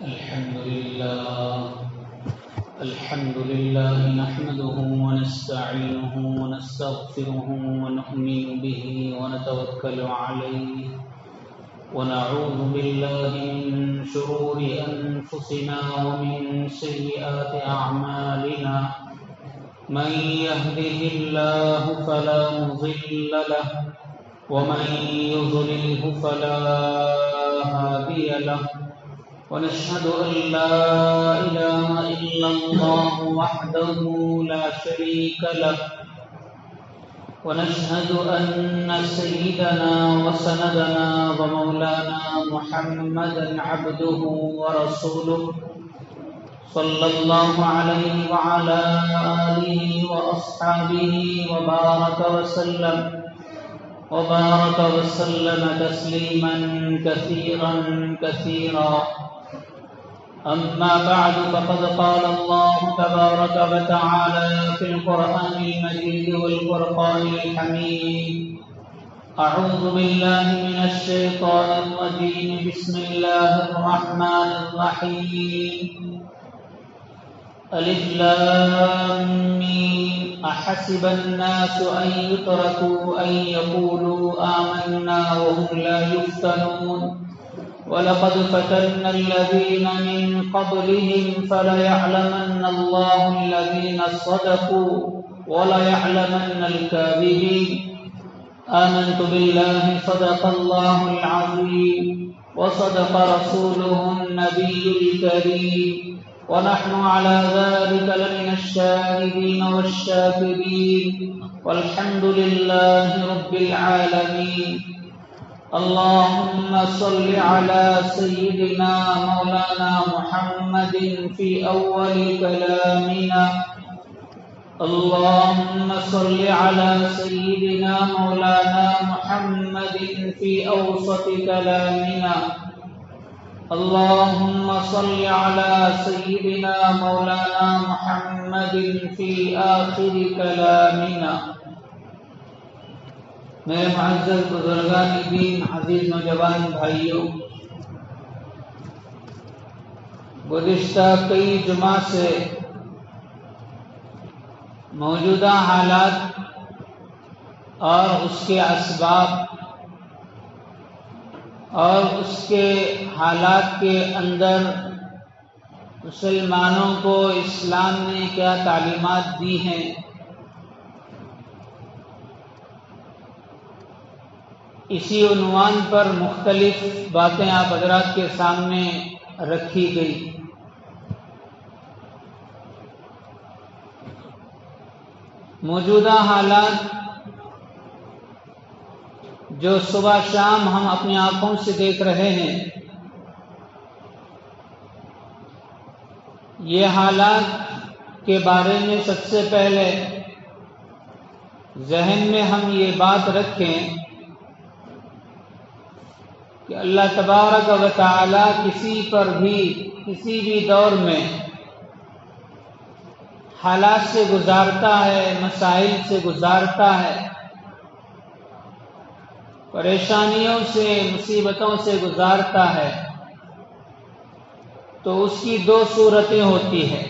الحمد لله نحمده ونستعينه ونستغفره ونؤمن به ونتوكل عليه ونعوذ بالله من شرور أنفسنا ومن سيئات أعمالنا من يهده الله فلا مضل له ومن يضلله فلا هادي له ونشهد أن لا إله إلا الله وحده لا شريك له ونشهد أن سيدنا وسندنا ومولانا محمدا عبده ورسوله صلى الله عليه وعلى آله وأصحابه وبارك وسلم تسليما كثيرا أما بعد فقد قال الله تبارك وتعالى في القرآن المجيد والفرقان الحميد أعوذ بالله من الشيطان الرجيم بسم الله الرحمن الرحيم ألف لام ميم أحسب الناس أن يتركوا أن يقولوا آمنا وهم لا يفتنون ولقد فتنا الذين من قبلهم فليعلمن الله الذين صدقوا وليعلمن الكاذبين آمنت بالله صدق الله العظيم وصدق رسوله النبي الكريم ونحن على ذلك لمن الشاهدين والشاكرين والحمد لله رب العالمين اللهم صل على سيدنا مولانا محمد في أول كلامنا اللهم صل على سيدنا مولانا محمد في أوسط كلامنا اللهم صل على سيدنا مولانا محمد في آخر كلامنا میرے معزز بزرگان دین، عزیز نوجوان بھائیوں، گزشتہ کئی جمعہ سے موجودہ حالات اور اس کے اسباب اور اس کے حالات کے اندر مسلمانوں کو اسلام نے کیا تعلیمات دی ہیں، اسی عنوان پر مختلف باتیں آپ حضرات کے سامنے رکھی گئی۔ موجودہ حالات جو صبح شام ہم اپنی آنکھوں سے دیکھ رہے ہیں، یہ حالات کے بارے میں سب سے پہلے ذہن میں ہم یہ بات رکھیں کہ اللہ تبارک و تعالی کسی پر بھی کسی بھی دور میں حالات سے گزارتا ہے، مسائل سے گزارتا ہے، پریشانیوں سے، مصیبتوں سے گزارتا ہے، تو اس کی دو صورتیں ہوتی ہیں۔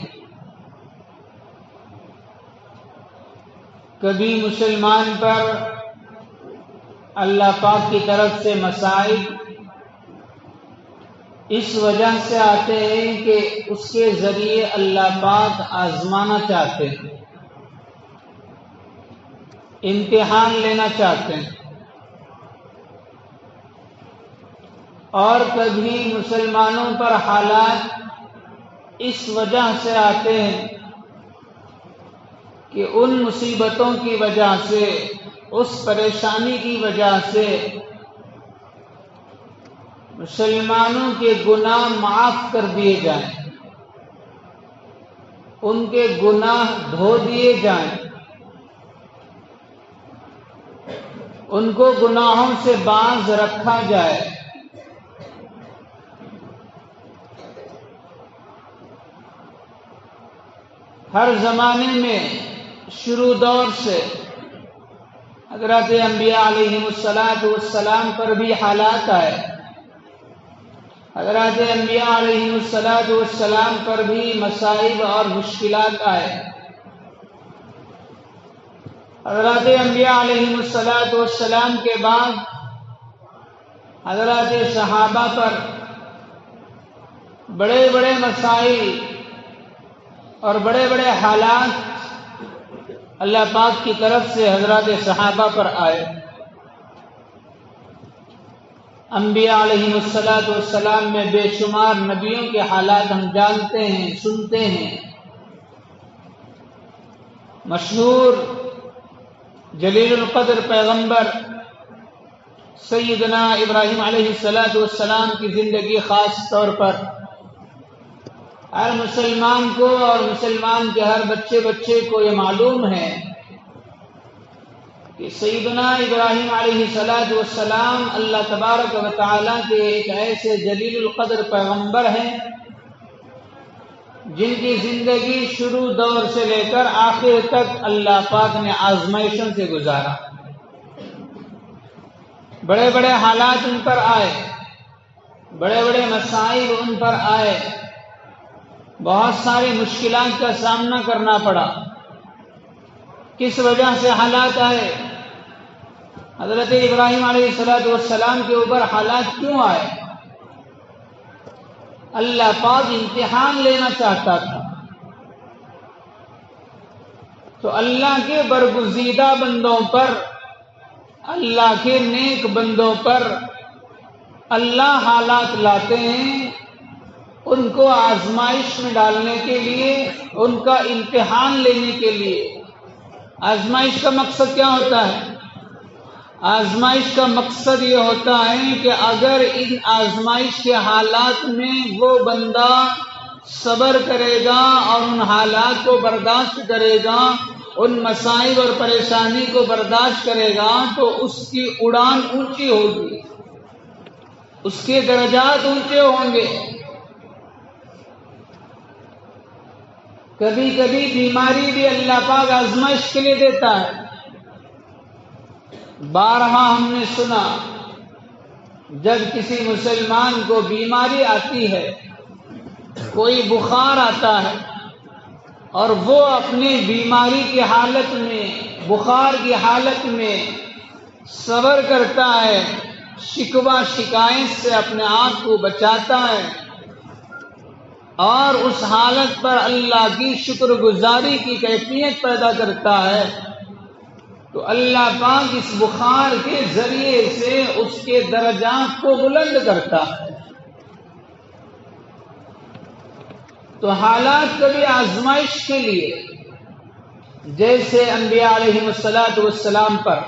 کبھی مسلمان پر اللہ پاک کی طرف سے مسائل اس وجہ سے آتے ہیں کہ اس کے ذریعے اللہ پاک آزمانا چاہتے ہیں، امتحان لینا چاہتے ہیں، اور کبھی مسلمانوں پر حالات اس وجہ سے آتے ہیں کہ ان مصیبتوں کی وجہ سے، اس پریشانی کی وجہ سے مسلمانوں کے گناہ معاف کر دیے جائیں، ان کے گناہ دھو دیے جائیں، ان کو گناہوں سے باز رکھا جائے۔ ہر زمانے میں شروع دور سے حضرت انبیاء علیہم الصلاۃ والسلام پر بھی حالات آئے، حضرات انبیاء علیہ السلام پر بھی مصائب اور مشکلات آئے. حضرات انبیاء علیہ السلام کے بعد حضرات صحابہ پر بڑے بڑے مسائل اور بڑے بڑے حالات اللہ پاک کی طرف سے حضرات صحابہ پر آئے. انبیاء علیہ السلام میں بے شمار نبیوں کے حالات ہم جانتے ہیں، سنتے ہیں. مشہور جلیل القدر پیغمبر سیدنا ابراہیم علیہ السلام کی زندگی خاص طور پر ہر مسلمان کو اور مسلمان کے ہر بچے کو یہ معلوم ہے کہ سیدنا ابراہیم علیہ السلام اللہ تبارک و تعالیٰ کے ایک ایسے جلیل القدر پیغمبر ہیں جن کی زندگی شروع دور سے لے کر آخر تک اللہ پاک نے آزمائشوں سے گزارا. بڑے بڑے حالات ان پر آئے، بڑے بڑے مسائل ان پر آئے، بہت ساری مشکلات کا سامنا کرنا پڑا. کس وجہ سے حالات آئے؟ حضرت ابراہیم علیہ السلام کے اوپر حالات کیوں آئے؟ اللہ پاک امتحان لینا چاہتا تھا. تو اللہ کے برگزیدہ بندوں پر، اللہ کے نیک بندوں پر اللہ حالات لاتے ہیں ان کو آزمائش میں ڈالنے کے لیے، ان کا امتحان لینے کے لیے. آزمائش کا مقصد کیا ہوتا ہے؟ آزمائش کا مقصد یہ ہوتا ہے کہ اگر ان آزمائش کے حالات میں وہ بندہ صبر کرے گا اور ان حالات کو برداشت کرے گا، ان مصائب اور پریشانی کو برداشت کرے گا، تو اس کی اڑان اونچی ہوگی، اس کے درجات اونچے ہوں گے. کبھی کبھی بیماری بھی اللہ پاک آزمائش کے لیے دیتا ہے. بارہا ہم نے سنا جب کسی مسلمان کو بیماری آتی ہے، کوئی بخار آتا ہے اور وہ اپنی بیماری کی حالت میں، بخار کی حالت میں صبر کرتا ہے، شکوہ شکایت سے اپنے آپ کو بچاتا ہے اور اس حالت پر اللہ کی شکر گزاری کی کیفیت پیدا کرتا ہے، تو اللہ پاک اس بخار کے ذریعے سے اس کے درجات کو بلند کرتا ہے. تو حالات کبھی آزمائش کے لیے، جیسے انبیاء علیہ السلام پر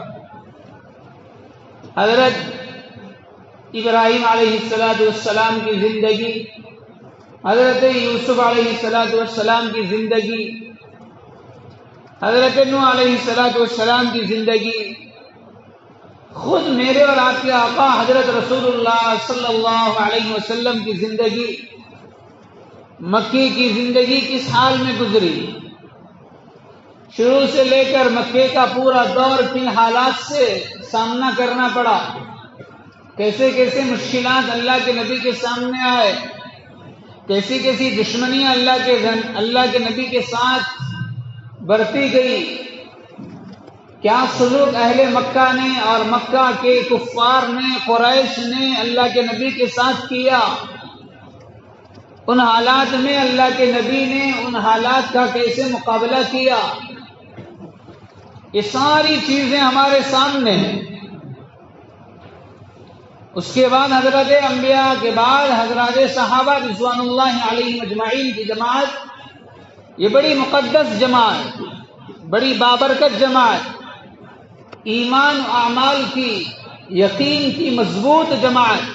حضرت ابراہیم علیہ السلام کی زندگی، حضرت یوسف علیہ السلام کی زندگی، حضرت نوح علیہ السلام کی زندگی، خود میرے اور آپ کے آقا حضرت رسول اللہ صلی اللہ علیہ وسلم کی زندگی، مکی کی زندگی کس حال میں گزری، شروع سے لے کر مکے کا پورا دور کن حالات سے سامنا کرنا پڑا، کیسے کیسے مشکلات اللہ کے نبی کے سامنے آئے، کیسی کیسی دشمنیاں اللہ کے نبی کے ساتھ برتی گئی، کیا سلوک اہل مکہ نے اور مکہ کے کفار نے، قریش نے اللہ کے نبی کے ساتھ کیا. ان حالات میں اللہ کے نبی نے ان حالات کا کیسے مقابلہ کیا، یہ ساری چیزیں ہمارے سامنے ہیں. اس کے بعد حضرت انبیاء کے بعد حضرات صحابہ رضوان اللہ علیہم اجمعین کی جماعت، یہ بڑی مقدس جماعت، بڑی بابرکت جماعت، ایمان و اعمال کی، یقین کی مضبوط جماعت.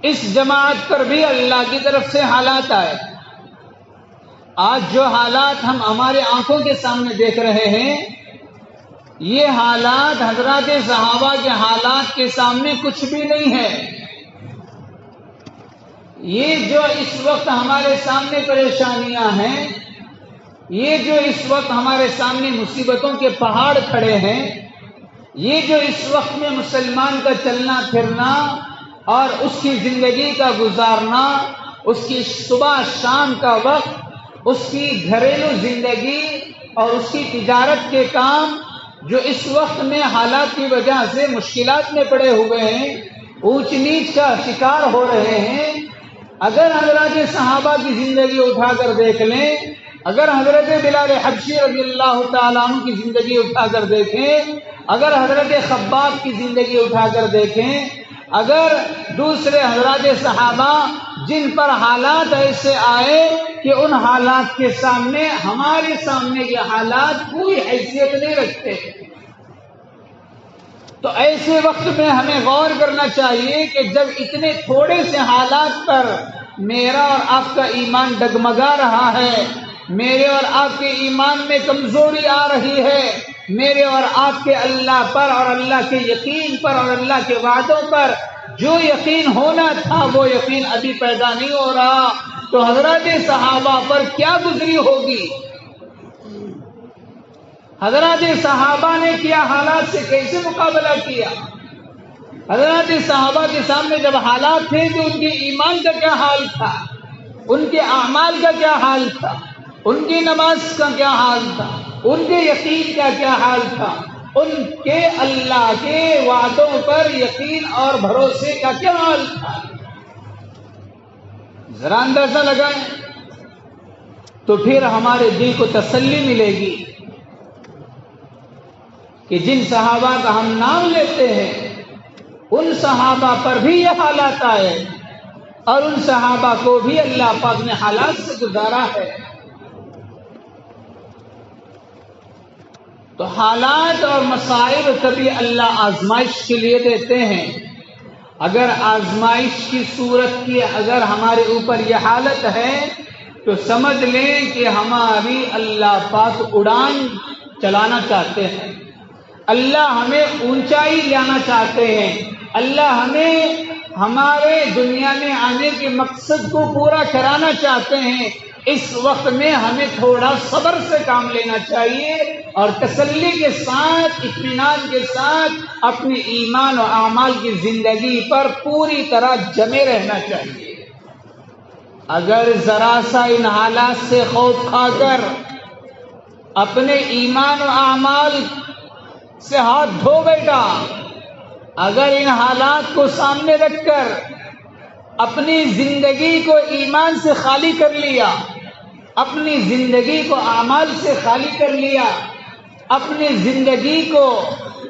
اس جماعت پر بھی اللہ کی طرف سے حالات آئے. آج جو حالات ہم ہمارے آنکھوں کے سامنے دیکھ رہے ہیں، یہ حالات حضرات صحابہ کے حالات کے سامنے کچھ بھی نہیں ہے. یہ جو اس وقت ہمارے سامنے پریشانیاں ہیں، یہ جو اس وقت ہمارے سامنے مصیبتوں کے پہاڑ کھڑے ہیں، یہ جو اس وقت میں مسلمان کا چلنا پھرنا اور اس کی زندگی کا گزارنا، اس کی صبح شام کا وقت، اس کی گھریلو زندگی اور اس کی تجارت کے کام جو اس وقت میں حالات کی وجہ سے مشکلات میں پڑے ہوئے ہیں، اونچ نیچ کا شکار ہو رہے ہیں، اگر حضرات صحابہ کی زندگی اٹھا کر دیکھ لیں، اگر حضرت بلال حبشی رضی اللہ تعالیٰ عنہ کی زندگی اٹھا کر دیکھیں، اگر حضرت خباب کی زندگی اٹھا کر دیکھیں، اگر دوسرے حضرات صحابہ جن پر حالات ایسے آئے کہ ان حالات کے سامنے ہمارے سامنے یہ حالات کوئی حیثیت نہیں رکھتے، تو ایسے وقت میں ہمیں غور کرنا چاہیے کہ جب اتنے تھوڑے سے حالات پر میرا اور آپ کا ایمان ڈگمگا رہا ہے، میرے اور آپ کے ایمان میں کمزوری آ رہی ہے، میرے اور آپ کے اللہ پر اور اللہ کے یقین پر اور اللہ کے وعدوں پر جو یقین ہونا تھا وہ یقین ابھی پیدا نہیں ہو رہا، تو حضرات صحابہ پر کیا گزری ہوگی؟ حضرات صحابہ نے کیا حالات سے کیسے مقابلہ کیا؟ حضرات صحابہ کے سامنے جب حالات تھے تو ان کے ایمان کا کیا حال تھا، ان کے اعمال کا کیا حال تھا، ان کی نماز کا کیا حال تھا، ان کے یقین کا کیا حال تھا، ان کے اللہ کے وعدوں پر یقین اور بھروسے کا کیا حال تھا؟ ذرا اندازہ لگائیں تو پھر ہمارے دل کو تسلی ملے گی کہ جن صحابہ کا ہم نام لیتے ہیں ان صحابہ پر بھی یہ حالات آئے اور ان صحابہ کو بھی اللہ پاک نے حالات سے گزارا ہے۔ تو حالات اور مصائب کبھی اللہ آزمائش کے لیے دیتے ہیں، اگر آزمائش کی صورت کی اگر ہمارے اوپر یہ حالت ہے تو سمجھ لیں کہ ہماری اللہ پاک اڑان چلانا چاہتے ہیں، اللہ ہمیں اونچائی لانا چاہتے ہیں، اللہ ہمیں ہمارے دنیا میں آنے کے مقصد کو پورا کرانا چاہتے ہیں۔ اس وقت میں ہمیں تھوڑا صبر سے کام لینا چاہیے اور تسلی کے ساتھ، اطمینان کے ساتھ اپنی ایمان و اعمال کی زندگی پر پوری طرح جمے رہنا چاہیے۔ اگر ذرا سا ان حالات سے خوف کھا کر اپنے ایمان و اعمال سے ہاتھ دھو بیٹھا، اگر ان حالات کو سامنے رکھ کر اپنی زندگی کو ایمان سے خالی کر لیا، اپنی زندگی کو اعمال سے خالی کر لیا، اپنی زندگی کو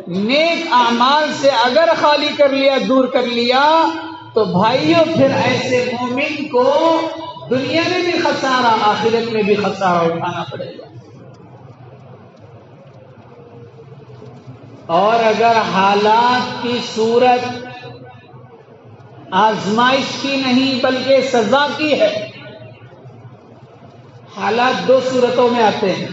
نیک اعمال سے اگر خالی کر لیا، دور کر لیا، تو بھائیوں پھر ایسے مومن کو دنیا میں بھی خسارہ، آخرت میں بھی خسارہ اٹھانا پڑے گا۔ اور اگر حالات کی صورت آزمائش کی نہیں بلکہ سزا کی ہے، حالات دو صورتوں میں آتے ہیں،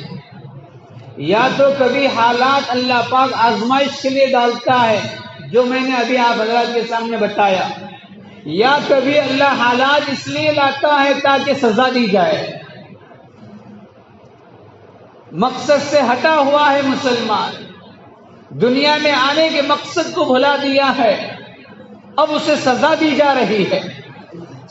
یا تو کبھی حالات اللہ پاک آزمائش کے لیے ڈالتا ہے جو میں نے ابھی آپ حضرات کے سامنے بتایا، یا کبھی اللہ حالات اس لیے لاتا ہے تاکہ سزا دی جائے۔ مقصد سے ہٹا ہوا ہے مسلمان، دنیا میں آنے کے مقصد کو بھلا دیا ہے، اب اسے سزا دی جا رہی ہے۔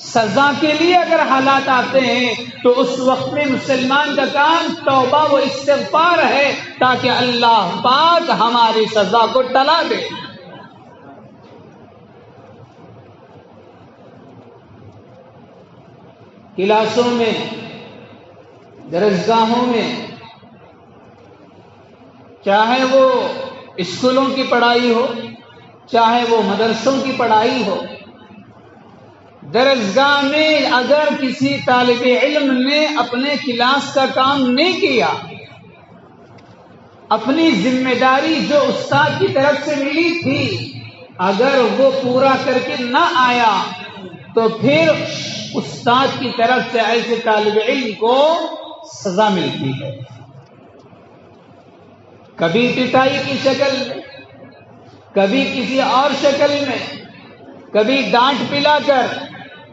سزا کے لیے اگر حالات آتے ہیں تو اس وقت میں مسلمان کا کام توبہ و استغفار ہے تاکہ اللہ پاک ہماری سزا کو ٹلا دے۔ کلاسوں میں، درسگاہوں میں، چاہے وہ اسکولوں کی پڑھائی ہو، چاہے وہ مدرسوں کی پڑھائی ہو، درسگاہ میں اگر کسی طالب علم نے اپنے کلاس کا کام نہیں کیا، اپنی ذمہ داری جو استاد کی طرف سے ملی تھی اگر وہ پورا کر کے نہ آیا تو پھر استاد کی طرف سے ایسے طالب علم کو سزا ملتی ہے، کبھی پٹائی کی شکل میں، کبھی کسی اور شکل میں، کبھی ڈانٹ پلا کر،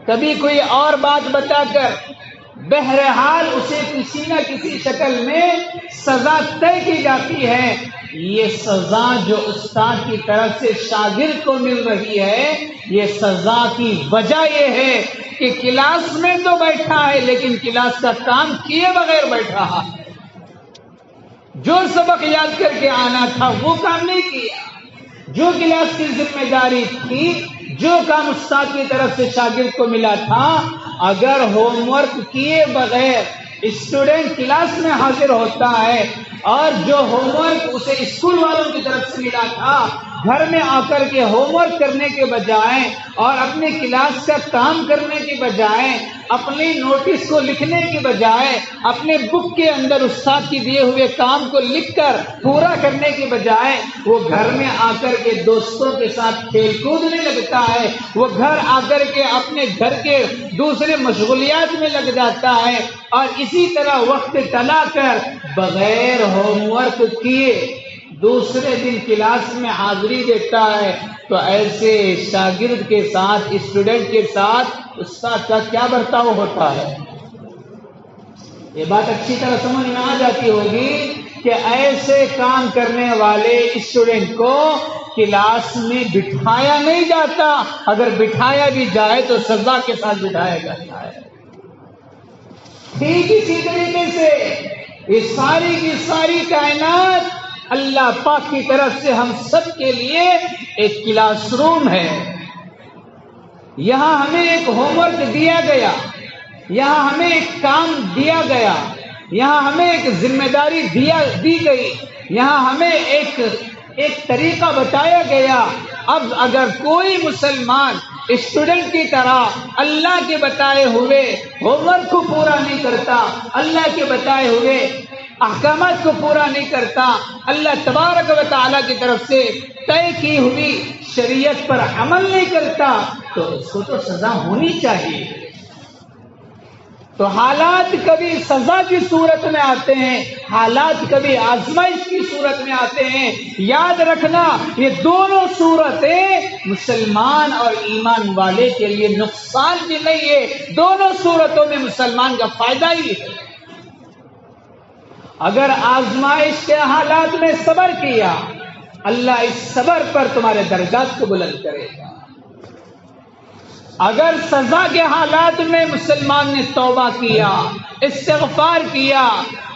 کبھی کوئی اور بات بتا کر، بہرحال اسے کسی نہ کسی شکل میں سزا طے کی جاتی ہے یہ سزا جو استاد کی طرف سے شاگرد کو مل رہی ہے، یہ سزا کی وجہ یہ ہے کہ کلاس میں تو بیٹھا ہے لیکن کلاس کا کام کیے بغیر بیٹھ رہا ہے، جو سبق یاد کر کے آنا تھا وہ کام نہیں کیا، جو کلاس کی ذمہ داری تھی، جو کام استاد کی طرف سے شاگرد کو ملا تھا، اگر ہوم ورک کیے بغیر اسٹوڈنٹ کلاس میں حاضر ہوتا ہے اور جو ہوم ورک اسے اسکول والوں کی طرف سے ملا تھا گھر میں آ کر کے ہوم ورک کرنے کے بجائے اور اپنے کلاس کا کام کرنے کے بجائے، اپنی نوٹس کو لکھنے کے بجائے، اپنے بک کے اندر استاد کی دیے ہوئے کام کو لکھ کر پورا کرنے کے بجائے وہ گھر میں آ کر کے دوستوں کے ساتھ کھیل کودنے لگتا ہے، وہ گھر آ کر کے اپنے گھر کے دوسرے مشغولیات میں لگ جاتا ہے اور اسی طرح وقت ٹلا کر بغیر ہوم ورک کیے دوسرے دن کلاس میں حاضری دیتا ہے، تو ایسے شاگرد کے ساتھ، اسٹوڈنٹ کے ساتھ استاد کا کیا برتاؤ ہوتا ہے؟ یہ بات اچھی طرح سمجھ میں آ جاتی ہوگی کہ ایسے کام کرنے والے اسٹوڈنٹ کو کلاس میں بٹھایا نہیں جاتا، اگر بٹھایا بھی جائے تو سزا کے ساتھ بٹھایا جاتا ہے۔ ٹھیک اسی طریقے سے یہ ساری کی ساری کائنات اللہ پاک کی طرف سے ہم سب کے لیے ایک کلاس روم ہے، یہاں ہمیں ایک ہوم ورک دیا گیا، یہاں ہمیں ایک کام دیا گیا، یہاں ہمیں ایک ذمہ داری دی گئی، یہاں ہمیں ایک طریقہ بتایا گیا۔ اب اگر کوئی مسلمان اسٹوڈنٹ کی طرح اللہ کے بتائے ہوئے ہوم ورک کو پورا نہیں کرتا، اللہ کے بتائے ہوئے احکامات کو پورا نہیں کرتا، اللہ تبارک و تعالیٰ کی طرف سے طے کی ہوئی شریعت پر عمل نہیں کرتا، تو اس کو تو سزا ہونی چاہیے۔ تو حالات کبھی سزا کی صورت میں آتے ہیں، حالات کبھی آزمائش کی صورت میں آتے ہیں۔ یاد رکھنا یہ دونوں صورتیں مسلمان اور ایمان والے کے لیے نقصان بھی نہیں ہے، دونوں صورتوں میں مسلمان کا فائدہ ہی ہے۔ اگر آزمائش کے حالات میں صبر کیا، اللہ اس صبر پر تمہارے درجات کو بلند کرے گا۔ اگر سزا کے حالات میں مسلمان نے توبہ کیا، استغفار کیا،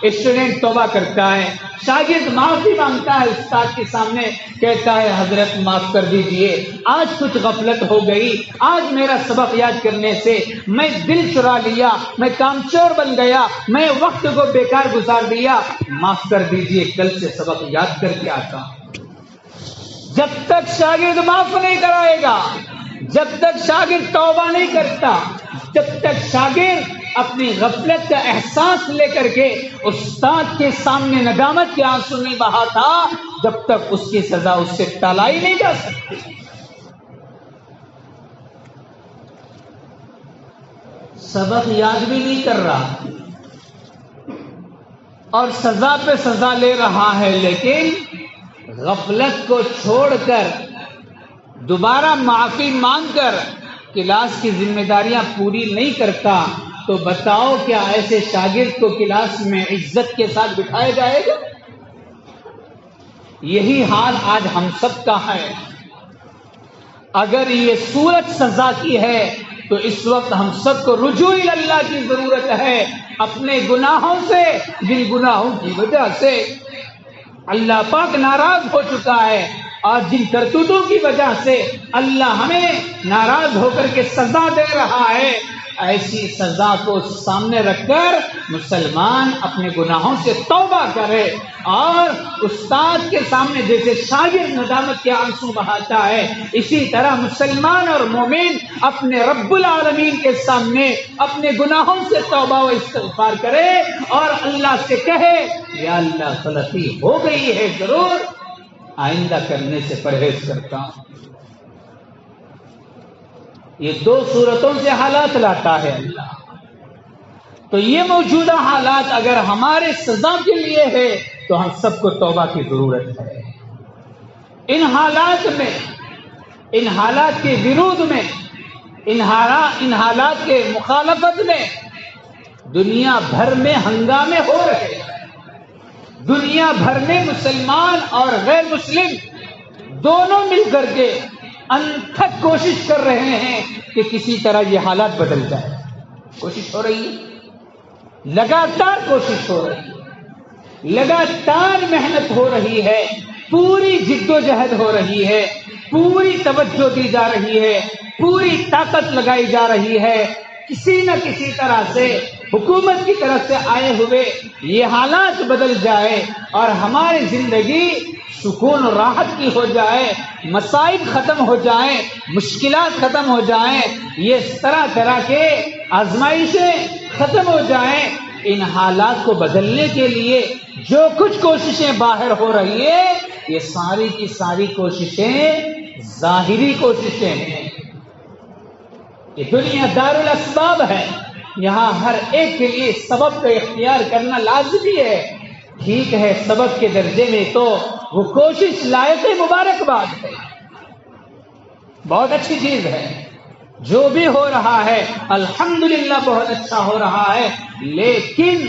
اسٹوڈنٹ توبہ کرتا ہے، شاگرد معافی مانگتا ہے استاد کے سامنے، کہتا ہے حضرت معاف کر دیجئے، آج کچھ غفلت ہو گئی، آج میرا سبق یاد کرنے سے میں دل چرا لیا، میں کامچور بن گیا، میں وقت کو بیکار گزار دیا، معاف کر دیجئے، کل سے سبق یاد کر کے آتا ہوں۔ جب تک شاگرد معاف نہیں کرائے گا، جب تک شاگرد توبہ نہیں کرتا، جب تک شاگرد اپنی غفلت کا احساس لے کر کے استاد کے سامنے ندامت کے آنسو نہیں بہاتا، جب تک اس کی سزا اس سے ٹالائی نہیں جا سکتی۔ سبق یاد بھی نہیں کر رہا اور سزا پہ سزا لے رہا ہے، لیکن غفلت کو چھوڑ کر دوبارہ معافی مانگ کر کلاس کی ذمہ داریاں پوری نہیں کرتا، تو بتاؤ کیا ایسے شاگرد کو کلاس میں عزت کے ساتھ بٹھایا جائے گا؟ یہی حال آج ہم سب کا ہے۔ اگر یہ صورت سزا کی ہے تو اس وقت ہم سب کو رجوع اللہ کی ضرورت ہے، اپنے گناہوں سے، جن گناہوں کی وجہ سے اللہ پاک ناراض ہو چکا ہے اور جن کرتوتوں کی وجہ سے اللہ ہمیں ناراض ہو کر کے سزا دے رہا ہے، ایسی سزا کو سامنے رکھ کر مسلمان اپنے گناہوں سے توبہ کرے اور استاد کے سامنے جیسے شاگرد ندامت کے آنسو بہاتا ہے، اسی طرح مسلمان اور مومن اپنے رب العالمین کے سامنے اپنے گناہوں سے توبہ و استغفار کرے اور اللہ سے کہے یا اللہ غلطی ہو گئی ہے، ضرور آئندہ کرنے سے پرہیز کرتا ہوں۔ یہ دو صورتوں سے حالات لاتا ہے اللہ۔ تو یہ موجودہ حالات اگر ہمارے سزا کے لیے ہے تو ہم سب کو توبہ کی ضرورت ہے۔ ان حالات میں، ان حالات کے ورود میں، ان حالات کے مخالفت میں دنیا بھر میں ہنگامے ہو رہے ہیں، دنیا بھر میں مسلمان اور غیر مسلم دونوں مل کر کے انتھک کوشش کر رہے ہیں کہ کسی طرح یہ حالات بدل جائے. کوشش ہو رہی ہے، لگاتار کوشش ہو رہی ہے، لگاتار محنت ہو رہی ہے، پوری جد و جہد ہو رہی ہے، پوری توجہ دی جا رہی ہے، پوری طاقت لگائی جا رہی ہے. کسی نہ کسی طرح سے حکومت کی طرف سے آئے ہوئے یہ حالات بدل جائے اور ہماری زندگی سکون و راحت کی ہو جائے، مصائب ختم ہو جائیں، مشکلات ختم ہو جائیں، یہ طرح طرح کے آزمائشیں ختم ہو جائیں. ان حالات کو بدلنے کے لیے جو کچھ کوششیں باہر ہو رہی ہے یہ ساری کی ساری کوششیں ظاہری کوششیں ہیں. یہ دنیا دار الاسباب ہے، یہاں ہر ایک کے لیے سبب کا اختیار کرنا لازمی ہے. ٹھیک ہے، سبب کے درجے میں تو وہ کوشش لائق مبارکباد ہے، بہت اچھی چیز ہے. جو بھی ہو رہا ہے الحمدللہ بہت اچھا ہو رہا ہے، لیکن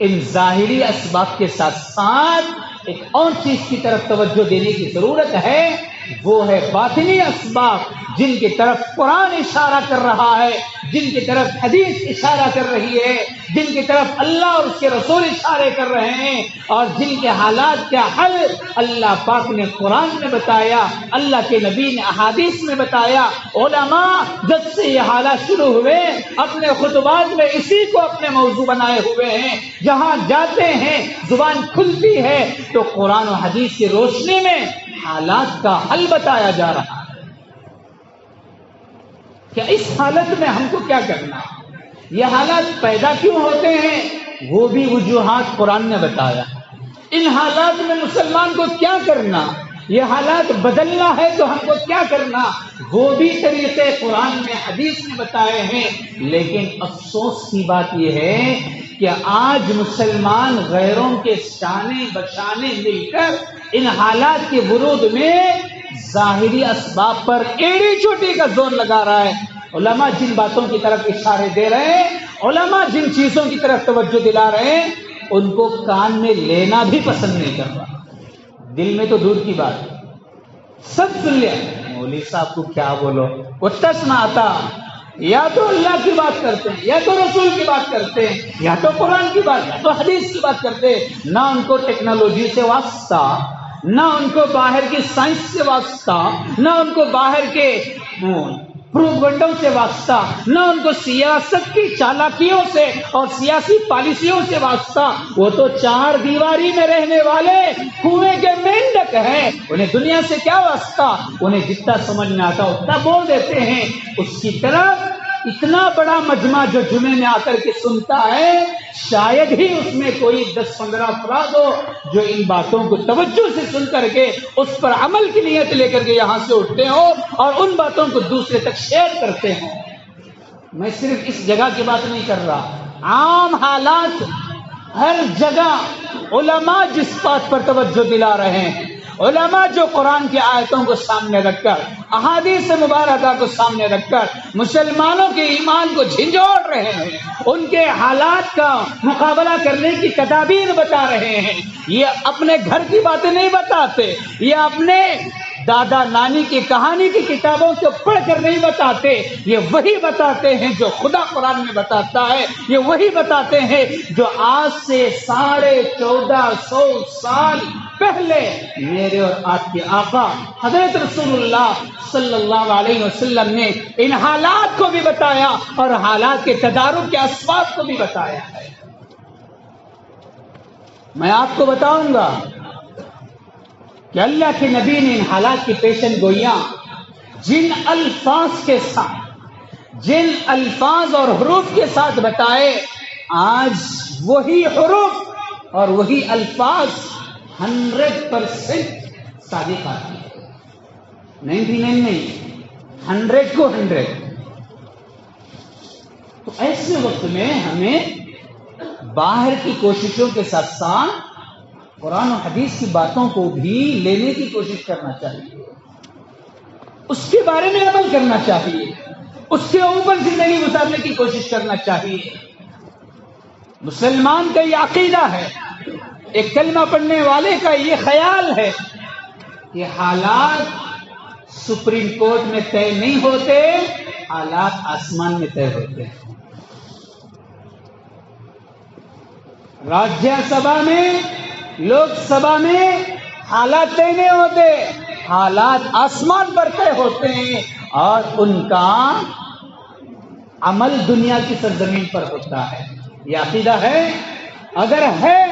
ان ظاہری اسباب کے ساتھ ساتھ ایک اور چیز کی طرف توجہ دینے کی ضرورت ہے، وہ ہے باطنی اسباب جن کی طرف قرآن اشارہ کر رہا ہے، جن کی طرف حدیث اشارہ کر رہی ہے، جن کی طرف اللہ اور اس کے رسول اشارے کر رہے ہیں، اور جن کے حالات کا حل اللہ پاک نے قرآن میں بتایا، اللہ کے نبی نے احادیث میں بتایا. علماء جب سے یہ حالات شروع ہوئے اپنے خطبات میں اسی کو اپنے موضوع بنائے ہوئے ہیں. جہاں جاتے ہیں زبان کھلتی ہے تو قرآن و حدیث کی روشنی میں حالات کا حل بتایا جا رہا ہے. کیا اس حالت میں ہم کو کیا کرنا، یہ حالات پیدا کیوں ہوتے ہیں، وہ بھی وجوہات قرآن نے بتایا. ان حالات میں مسلمان کو کیا کرنا، یہ حالات بدلنا ہے تو ہم کو کیا کرنا، وہ بھی طریقے قرآن میں حدیث میں بتائے ہیں. لیکن افسوس کی بات یہ ہے کہ آج مسلمان غیروں کے شانے بشانے مل کر ان حالات کے ورود میں ظاہری اسباب پر ایڑی چوٹی کا زور لگا رہا ہے. علماء جن باتوں کی طرف اشارے دے رہے ہیں، علماء جن چیزوں کی طرف توجہ دلا رہے ہیں، ان کو کان میں لینا بھی پسند نہیں کر رہا. دل میں تو دور کی بات، سب سن لیا، مولوی صاحب کو کیا بولو، وہ تس نہ آتا. یا تو اللہ کی بات کرتے ہیں، یا تو رسول کی بات کرتے ہیں، یا تو قرآن کی بات، یا تو حدیث کی بات کرتے ہیں. نہ ان کو ٹیکنالوجی سے واسطہ، نہ ان کو باہر کی سائنس سے واسطہ، نہ ان کو باہر کے پروپیگنڈوں سے واسطہ، نہ ان کو سیاست کی چالاکیوں سے اور سیاسی پالیسیوں سے واسطہ. وہ تو چار دیواری میں رہنے والے کنویں کے مینڈک ہیں، انہیں دنیا سے کیا واسطہ. انہیں جتنا سمجھ میں آتا اتنا بول دیتے ہیں. اس کی طرف اتنا بڑا مجمع جو جمعے میں آ کر کے سنتا ہے، شاید ہی اس میں کوئی 10-15 افراد ہو جو ان باتوں کو توجہ سے سن کر کے اس پر عمل کی نیت لے کر کے یہاں سے اٹھتے ہوں اور ان باتوں کو دوسرے تک شیئر کرتے ہوں. میں صرف اس جگہ کی بات نہیں کر رہا، عام حالات ہر جگہ علماء جس بات پر توجہ دلا رہے ہیں، علماء جو قرآن کی آیتوں کو سامنے رکھ کر، احادیث مبارکہ کو سامنے رکھ کر مسلمانوں کے ایمان کو جھنجھوڑ رہے ہیں، ان کے حالات کا مقابلہ کرنے کی تدابیر بتا رہے ہیں. یہ اپنے گھر کی باتیں نہیں بتاتے، یہ اپنے دادا نانی کی کہانی کی کتابوں سے پڑھ کر نہیں بتاتے، یہ وہی بتاتے ہیں جو خدا قرآن میں بتاتا ہے. یہ وہی بتاتے ہیں جو آج سے 1450 سال پہلے میرے اور آپ کے آقا حضرت رسول اللہ صلی اللہ علیہ وسلم نے ان حالات کو بھی بتایا اور حالات کے تدارک کے اسباب کو بھی بتایا ہے. میں آپ کو بتاؤں گا کہ اللہ کے نبی نے ان حالات کی پیشن گوئیاں جن الفاظ کے ساتھ، جن الفاظ اور حروف کے ساتھ بتائے، آج وہی حروف اور وہی الفاظ 100% صادق آتی ہے. 99 نہیں، 100 کو 100. تو ایسے وقت میں ہمیں باہر کی کوششوں کے ساتھ ساتھ قرآن و حدیث کی باتوں کو بھی لینے کی کوشش کرنا چاہیے، اس کے بارے میں عمل کرنا چاہیے، اس کے اوپر زندگی گزارنے کی کوشش کرنا چاہیے. مسلمان کا یہ عقیدہ ہے ایک کلمہ پڑھنے والے کا یہ خیال ہے کہ حالات سپریم کورٹ میں طے نہیں ہوتے، حالات آسمان میں طے ہوتے ہیں۔ راجیہ سبھا میں، لوک سبھا میں حالات طے نہیں ہوتے، حالات آسمان پر طے ہوتے ہیں، اور ان کا عمل دنیا کی سرزمین پر ہوتا ہے۔ یہ عقیدہ ہے؟ اگر ہے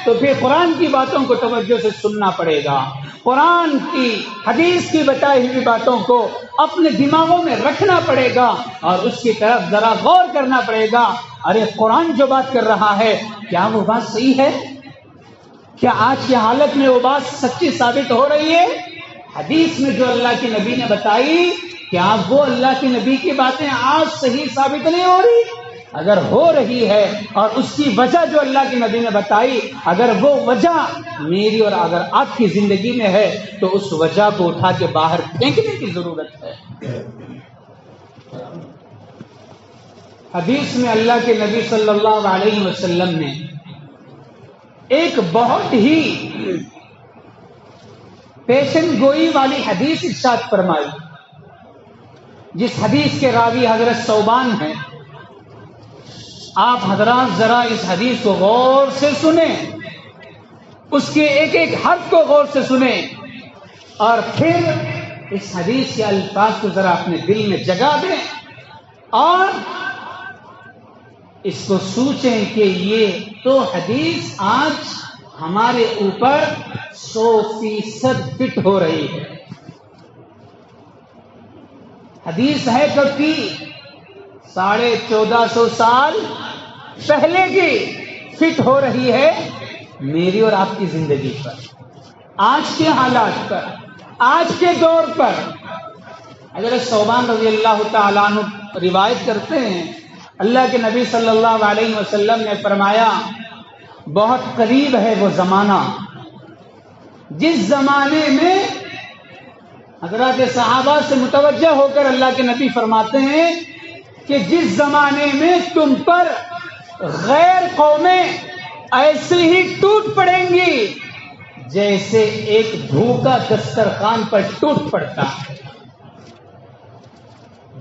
تو پھر قرآن کی باتوں کو توجہ سے سننا پڑے گا، قرآن کی حدیث کی بتائی ہوئی باتوں کو اپنے دماغوں میں رکھنا پڑے گا اور اس کی طرف ذرا غور کرنا پڑے گا۔ ارے قرآن جو بات کر رہا ہے کیا وہ بات صحیح ہے؟ کیا آج کی حالت میں وہ بات سچی ثابت ہو رہی ہے؟ حدیث میں جو اللہ کے نبی نے بتائی، کیا وہ اللہ کے نبی کی باتیں آج صحیح ثابت نہیں ہو رہی؟ اگر ہو رہی ہے اور اس کی وجہ جو اللہ کے نبی نے بتائی، اگر وہ وجہ میری اور اگر آپ کی زندگی میں ہے تو اس وجہ کو اٹھا کے باہر پھینکنے کی ضرورت ہے۔ حدیث میں اللہ کے نبی صلی اللہ علیہ وسلم نے ایک بہت ہی پیشن گوئی والی حدیث ارشاد فرمائی، جس حدیث کے راوی حضرت ثوبان ہیں۔ آپ حضرات ذرا اس حدیث کو غور سے سنیں، اس کے ایک ایک حرف کو غور سے سنیں، اور پھر اس حدیث کے الفاظ کو ذرا اپنے دل میں جگہ دیں اور اس کو سوچیں کہ یہ تو حدیث آج ہمارے اوپر 100% فٹ ہو رہی ہے۔ حدیث ہے کب کی؟ 1450 سال پہلے کی، فٹ ہو رہی ہے میری اور آپ کی زندگی پر، آج کے حالات پر، آج کے دور پر۔ حضرت ثوبان رضی اللہ تعالیٰ عنہ روایت کرتے ہیں، اللہ کے نبی صلی اللہ علیہ وسلم نے فرمایا، بہت قریب ہے وہ زمانہ جس زمانے میں، حضرات صحابہ سے متوجہ ہو کر اللہ کے نبی فرماتے ہیں کہ جس زمانے میں تم پر غیر قومیں ایسے ہی ٹوٹ پڑیں گی جیسے ایک بھوکا دسترخوان پر ٹوٹ پڑتا ہے،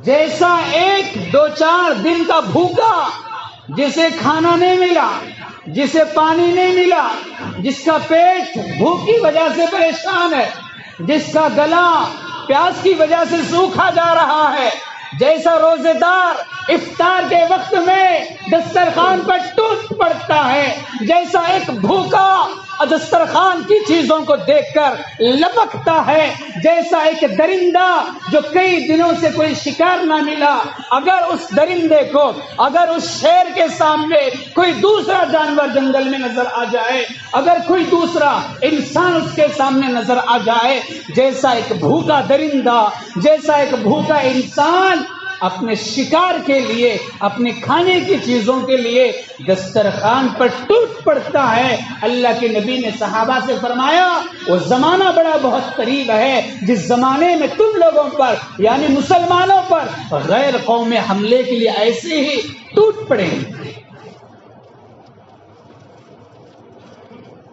جیسا ایک 2-4 دن کا بھوکا جسے کھانا نہیں ملا، جسے پانی نہیں ملا، جس کا پیٹ بھوک کی وجہ سے پریشان ہے، جس کا گلا پیاس کی وجہ سے سوکھا جا رہا ہے، جیسا روزے دار افطار کے وقت میں دسترخوان پر ٹوٹ پڑتا ہے، جیسا ایک بھوکا دسترخوان کی چیزوں کو دیکھ کر لپکتا ہے، جیسا ایک درندہ جو کئی دنوں سے کوئی شکار نہ ملا، اگر اس درندے کو، اگر اس شیر کے سامنے کوئی دوسرا جانور جنگل میں نظر آ جائے، اگر کوئی دوسرا انسان اس کے سامنے نظر آ جائے، جیسا ایک بھوکا درندہ، جیسا ایک بھوکا انسان اپنے شکار کے لیے، اپنے کھانے کی چیزوں کے لیے دسترخوان پر ٹوٹ پڑتا ہے، اللہ کے نبی نے صحابہ سے فرمایا وہ زمانہ بڑا بہت قریب ہے جس زمانے میں تم لوگوں پر یعنی مسلمانوں پر غیر قوم حملے کے لیے ایسے ہی ٹوٹ پڑیں گے،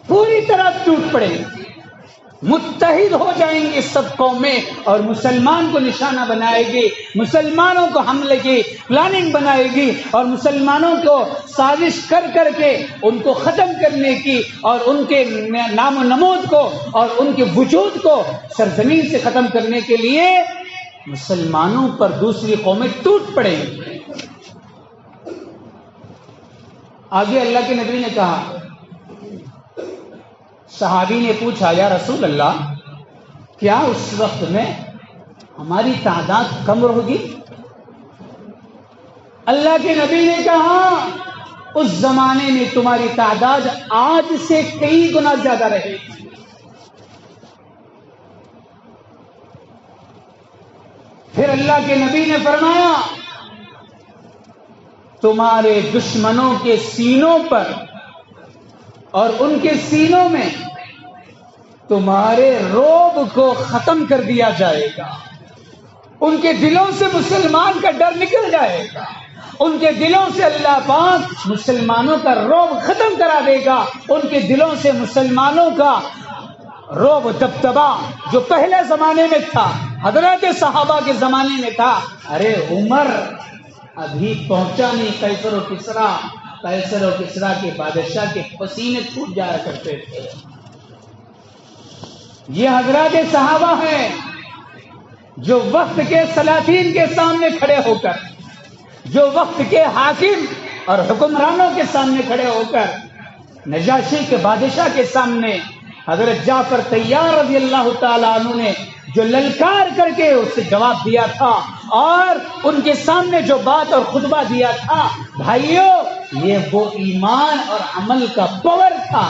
پوری طرح ٹوٹ پڑیں گے، متحد ہو جائیں گی سب قومیں اور مسلمان کو نشانہ بنائے گی، مسلمانوں کو حملے کی پلاننگ بنائے گی اور مسلمانوں کو سازش کر کر کے ان کو ختم کرنے کی اور ان کے نام و نمود کو اور ان کے وجود کو سرزمین سے ختم کرنے کے لیے مسلمانوں پر دوسری قومیں ٹوٹ پڑیں گی۔ آگے اللہ کے نبی نے کہا، صحابی نے پوچھا یا رسول اللہ کیا اس وقت میں ہماری تعداد کم ہوگی؟ اللہ کے نبی نے کہا اس زمانے میں تمہاری تعداد آج سے کئی گنا زیادہ رہے گی۔ پھر اللہ کے نبی نے فرمایا تمہارے دشمنوں کے سینوں پر اور ان کے سینوں میں تمہارے رعب کو ختم کر دیا جائے گا، ان کے دلوں سے مسلمان کا ڈر نکل جائے گا، ان کے دلوں سے اللہ پاک مسلمانوں کا رعب ختم کرا دے گا. ان کے دلوں سے مسلمانوں کا رعب دبدبا جو پہلے زمانے میں تھا, حضرت صحابہ کے زمانے میں تھا. ارے عمر ابھی پہنچا نہیں قیصر و کسریٰ کے بادشاہ کے پسینے چھوٹ جایا کرتے تھے. یہ حضرات صحابہ ہیں جو وقت کے سلاطین کے سامنے کھڑے ہو کر, جو وقت کے حاکم اور حکمرانوں کے سامنے کھڑے ہو کر, نجاشی کے بادشاہ کے سامنے حضرت جعفر طیار رضی اللہ تعالیٰ عنہ نے جو للکار کر کے اس سے جواب دیا تھا اور ان کے سامنے جو بات اور خطبہ دیا تھا, بھائیوں یہ وہ ایمان اور عمل کا پاور تھا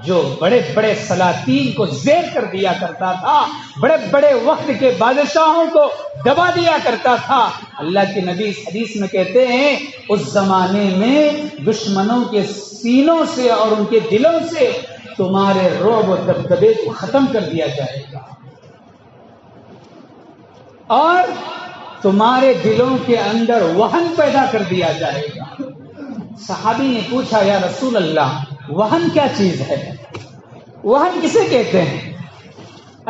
جو بڑے بڑے سلاطین کو زیر کر دیا کرتا تھا, بڑے بڑے وقت کے بادشاہوں کو دبا دیا کرتا تھا. اللہ کے نبی حدیث میں کہتے ہیں اس زمانے میں دشمنوں کے سینوں سے اور ان کے دلوں سے تمہارے رعب و دبدبے کو ختم کر دیا جائے گا اور تمہارے دلوں کے اندر وہن پیدا کر دیا جائے گا. صحابی نے پوچھا یا رسول اللہ وہن کیا چیز ہے؟ وہن کسے کہتے ہیں؟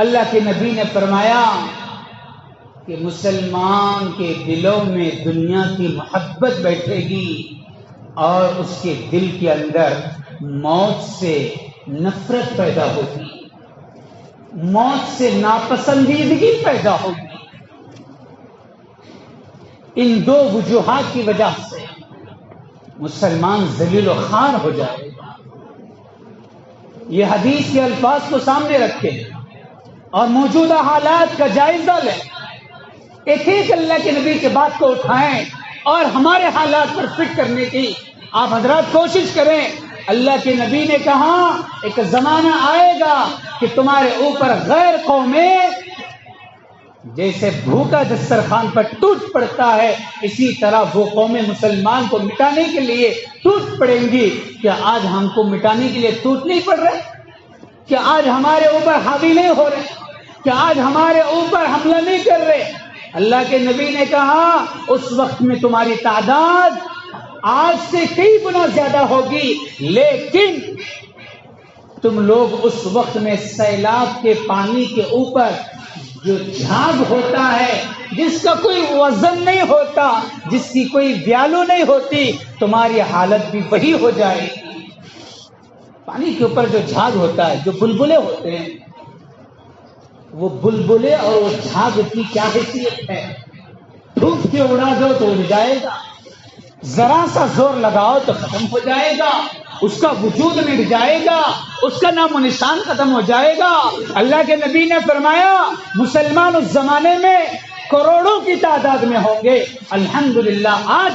اللہ کے نبی نے فرمایا کہ مسلمان کے دلوں میں دنیا کی محبت بیٹھے گی اور اس کے دل کے اندر موت سے نفرت پیدا ہوگی, موت سے ناپسندیدگی پیدا ہوگی. ان دو وجوہات کی وجہ سے مسلمان ذلیل و خوار ہو جائے گا. یہ حدیث کے الفاظ کو سامنے رکھیں اور موجودہ حالات کا جائزہ لیں, ایک ایک اللہ کے نبی کی بات کو اٹھائیں اور ہمارے حالات پر فٹ کرنے کی آپ حضرات کوشش کریں. اللہ کے نبی نے کہا ایک زمانہ آئے گا کہ تمہارے اوپر غیر قومیں جیسے بھوکا دسترخوان پر ٹوٹ پڑتا ہے اسی طرح وہ قومیں مسلمان کو مٹانے کے لیے ٹوٹ پڑیں گی. کیا آج ہم کو مٹانے کے لیے ٹوٹ نہیں پڑ رہے؟ کیا آج ہمارے اوپر حاوی نہیں ہو رہے؟ کیا آج ہمارے اوپر حملہ نہیں کر رہے؟ اللہ کے نبی نے کہا اس وقت میں تمہاری تعداد آج سے کئی گنا زیادہ ہوگی, لیکن تم لوگ اس وقت میں سیلاب کے پانی کے اوپر جو جھاگ ہوتا ہے جس کا کوئی وزن نہیں ہوتا, جس کی کوئی ویلو نہیں ہوتی, تمہاری حالت بھی وہی ہو جائے گی. پانی کے اوپر جو جھاگ ہوتا ہے, جو بلبلے ہوتے ہیں, وہ بلبلے اور وہ جھاگ کی کیا حیثیت ہے؟ دھوپ کے اڑا دو تو اڑ جائے گا, ذرا سا زور لگاؤ تو ختم ہو جائے گا, اس کا وجود مٹ جائے گا, اس کا نام و نشان ختم ہو جائے گا. اللہ کے نبی نے فرمایا مسلمان اس زمانے میں کروڑوں کی تعداد میں ہوں گے. الحمدللہ آج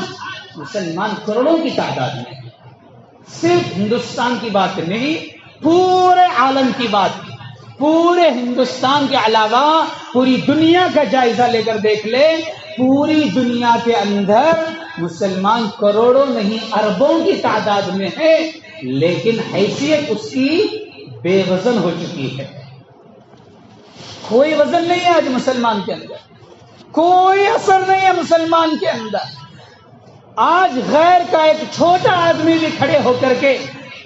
مسلمان کروڑوں کی تعداد میں, صرف ہندوستان کی بات نہیں, پورے عالم کی بات, پورے ہندوستان کے علاوہ پوری دنیا کا جائزہ لے کر دیکھ لے, پوری دنیا کے اندر مسلمان کروڑوں نہیں اربوں کی تعداد میں ہے, لیکن حیثیت اس کی بے وزن ہو چکی ہے. کوئی وزن نہیں ہے آج مسلمان کے اندر, کوئی اثر نہیں ہے مسلمان کے اندر. آج غیر کا ایک چھوٹا آدمی بھی کھڑے ہو کر کے